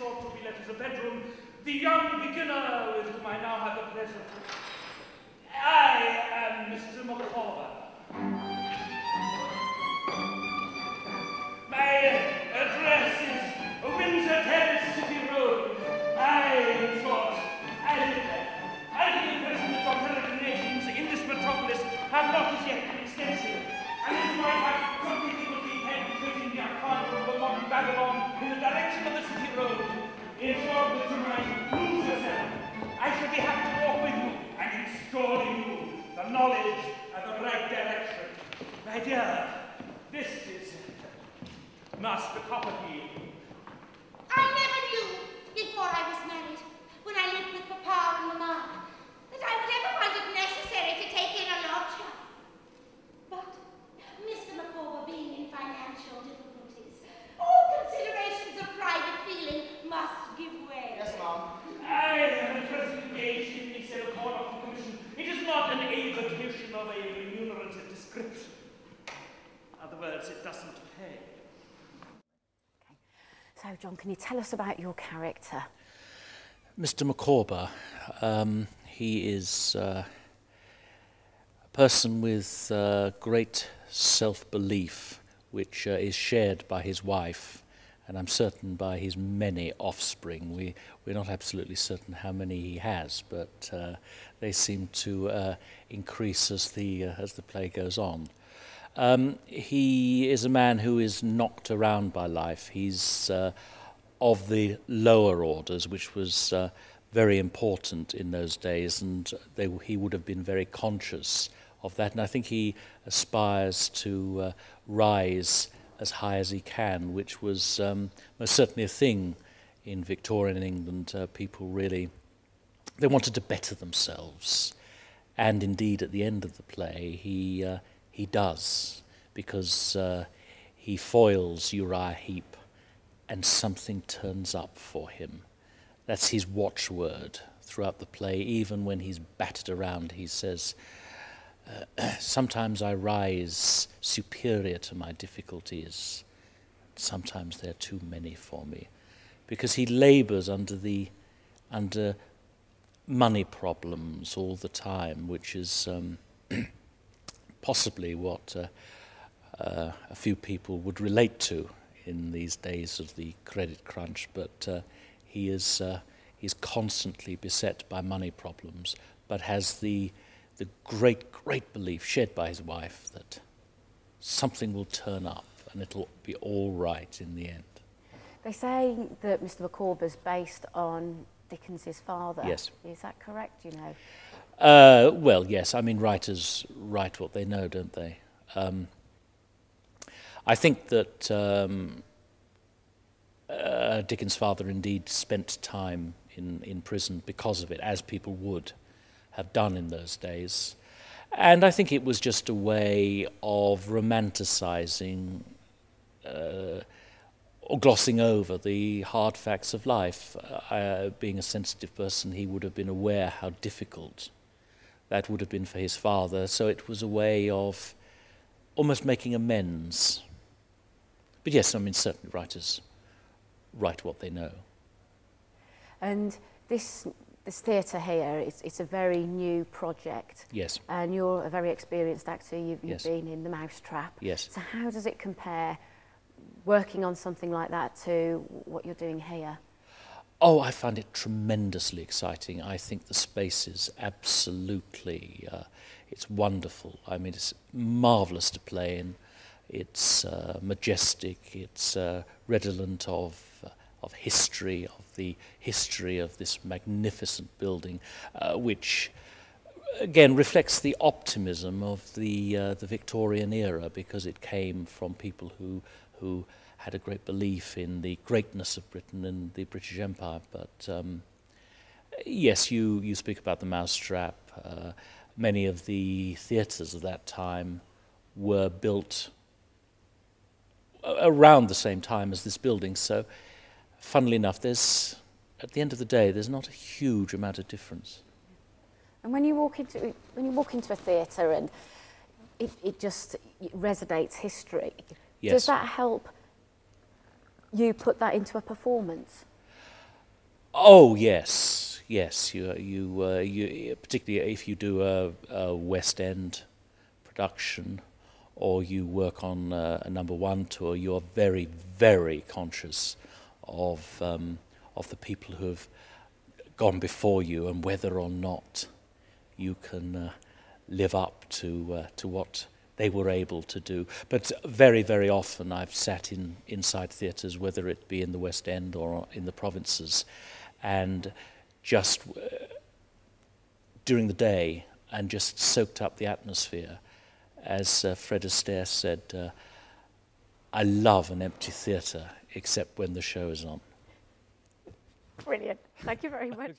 short to be let as a bedroom, the young beginner with whom I now have the pleasure. I am Mr. Micawber. My address is Windsor Terrace City Road. In short, I live there. I get the impression that your peregrinations in this metropolis have not as yet been extensive, and that you might have some difficulty penetrating the arcana of the modern Babylon in the direction of the city road. In short, that you might lose yourself. I should be happy to walk with you and install in you the knowledge of the right direction. My dear, this is Master Copperfield. I never knew, before I was married, when I lived with Papa and Mamma, that I would ever find it necessary to take in a lodger. But Mr. Micawber being in financial difficulties, all considerations of private feeling must give way. Yes, Ma'am. I am at present engaged in the sale of corn off the commission. It is not an avocation of a remunerative description. In other words, it doesn't pay. So, John, can you tell us about your character? Mr. Micawber, he is a person with great self-belief, which is shared by his wife, and I'm certain by his many offspring. We're not absolutely certain how many he has, but they seem to increase as the play goes on. He is a man who is knocked around by life. He's of the lower orders, which was very important in those days, and he would have been very conscious of that. And I think he aspires to rise as high as he can, which was most certainly a thing in Victorian England. People really, they wanted to better themselves. And indeed, at the end of the play, he does, because he foils Uriah Heep and something turns up for him. That's his watchword throughout the play. Even when he's battered around, he says, sometimes I rise superior to my difficulties. Sometimes they're too many for me. Because he labours under money problems all the time, which is possibly what a few people would relate to in these days of the credit crunch, but he's constantly beset by money problems, but has the great belief shared by his wife that something will turn up and it'll be all right in the end. They say that Mr. Micawber's based on Dickens's father. Yes. Is that correct, you know? Well, yes. I mean, writers write what they know, don't they? I think that Dickens' father indeed spent time in prison because of it, as people would have done in those days. And I think it was just a way of romanticising or glossing over the hard facts of life. Being a sensitive person, he would have been aware how difficult that would have been for his father. So it was a way of almost making amends. But yes, I mean, certainly writers write what they know. And this theatre here, it's a very new project. Yes. And you're a very experienced actor. You've Yes. been in The Mousetrap. Yes. So how does it compare, working on something like that, to what you're doing here? Oh, I find it tremendously exciting. I think the space is absolutely, it's wonderful. I mean, it's marvellous to play in. It's majestic. It's redolent of history, of the history of this magnificent building, which again reflects the optimism of the Victorian era, because it came from people who had a great belief in the greatness of Britain and the British Empire. But yes, you speak about the Mousetrap. Many of the theatres of that time were built around the same time as this building. So, funnily enough, at the end of the day, there's not a huge amount of difference. And when you walk into a theatre and it resonates history, Yes. does that help you put that into a performance? Oh yes, yes. You particularly if you do a West End production, or you work on a number one tour, you are very, very conscious of the people who have gone before you and whether or not you can live up to what they were able to do. But very, very often I've sat inside theatres, whether it be in the West End or in the provinces, and just during the day, and just soaked up the atmosphere. As Fred Astaire said, I love an empty theatre, except when the show is on. Brilliant. Thank you very much.